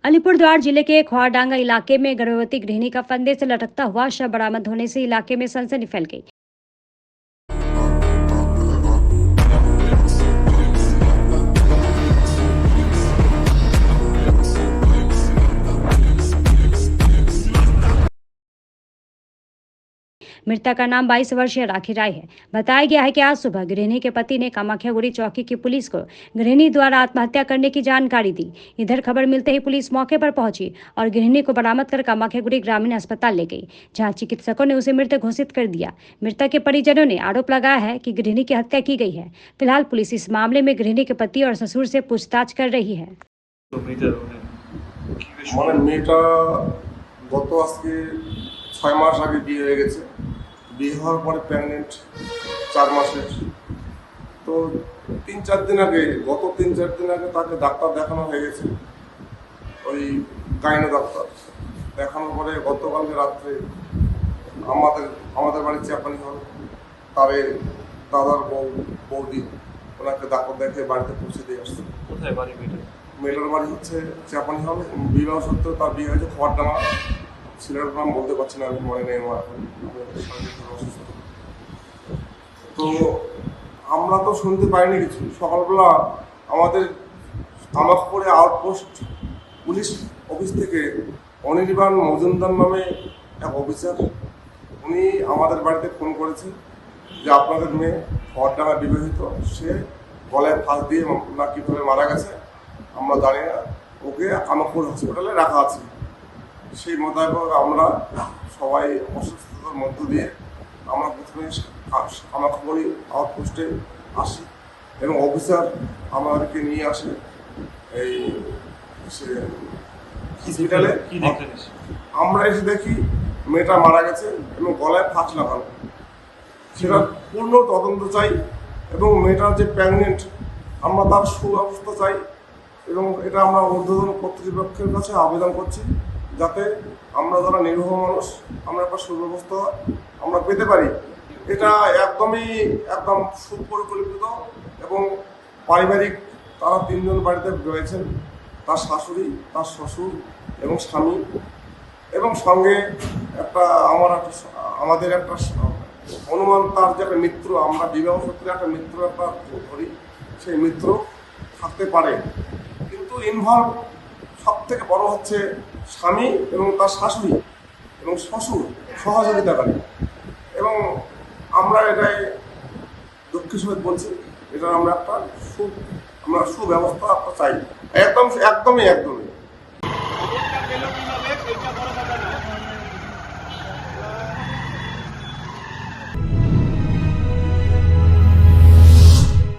अलीपुरद्वार जिले के खौरडांगा इलाके में गर्भवती गृहिणी का फंदे से लटकता हुआ शव बरामद होने से इलाके में सनसनी फैल गई। मृतक का नाम 22 वर्षीय राखी राय है। बताया गया है कि आज सुबह गृहिणी के पति ने कामाख्यागुड़ी चौकी की पुलिस को गृहिणी द्वारा आत्महत्या करने की जानकारी दी। इधर खबर मिलते ही पुलिस मौके पर पहुंची और गृहिणी को बरामद कर कामाख्यागुड़ी ग्रामीण अस्पताल ले गई, जहां चिकित्सकों ने उसे मृत घोषित कर दिया। मृतक के परिजनों ने आरोप लगाया है कि गृहिणी की हत्या की गई है। फिलहाल पुलिस इस मामले में गृहिणी के पति और ससुर से पूछताछ कर रही है। মেয়েটা গত আজকে 6 মাস আগে বিয়ে হয়ে গেছে। বিয়ে হওয়ার পরে প্রেগনেন্ট 4 মাসের। তো 3-4 দিন আগে তাকে ডাক্তার দেখানো হয়ে গেছে, ওই গাইনো ডাক্তার দেখানোর পরে গতকালকে রাত্রে আমাদের বাড়ি চাপানি হল তারে দাদার বৌদি ওনাকে ডাক্তার দেখে বাড়িতে পৌঁছে দিয়ে আসছে। কোথায় বাড়ি মেয়েটার বাড়ি হচ্ছে চাপানি হল। বিবাহ সত্ত্বেও তার বিয়ে হয়েছে খড়ডাঙ্গা। ছেলেটার নাম বলতে পারছি না, আমি মনে নেই আমার এখন, অসুস্থ। তো আমরা তো শুনতে পাইনি কিছু। সকালবেলা আমাদের কামাখ্যাগড়ি আউটপোস্ট পুলিশ অফিস থেকে অনির্বাণ মজুমদার নামে এক অফিসার, উনি আমাদের বাড়িতে ফোন করেছে যে আপনাদের মেয়ে খড়ডাঙ্গা বিবাহিত, সে গলায় ফাঁস দিয়ে না কীভাবে মারা গেছে আমরা জানি না, ওকে কামাখ্যাগড়ি হসপিটালে রাখা আছে। সেই মোতাবেক আমরা সবাই অসুস্থতার মধ্য দিয়ে আমরা প্রথমে কামাখ্যাগড়ি আউটপোস্টে আসি এবং অফিসার আমাদেরকে নিয়ে আসে এই হসপিটালে। আমরা এসে দেখি মেয়েটা মারা গেছে এবং গলায় ফাঁস লাগানো। সেটা পূর্ণ তদন্ত চাই এবং মেয়েটার যে প্রেগনেন্ট আমরা তার সুব্যবস্থা চাই এবং এটা আমরা ঊর্ধ্বতন কর্তৃপক্ষের কাছে আবেদন করছি যাতে আমরা যারা নিরীহ মানুষ আমরা একটা সুব্যবস্থা আমরা পেতে পারি। এটা একদম সুপরিকল্পিত এবং পারিবারিক। তারা 3 জন বাড়িতে রয়েছেন, তার শাশুড়ি, তার শ্বশুর এবং স্বামী, এবং সঙ্গে আমাদের একটা অনুমান তার যে একটা মিত্র, আমরা বিবাহ সূত্রে একটা মিত্র ধরি, সেই মিত্র থাকতে পারে। কিন্তু ইনভলভ সব থেকে বড় হচ্ছে স্বামী এবং তার শাশুড়ি এবং শ্বশুর সহযোগিতাকারী। এবং আমরা এটাই দুঃখের সহিত বলছি, এটার আমরা একটা সুব্যবস্থা চাই। একদমই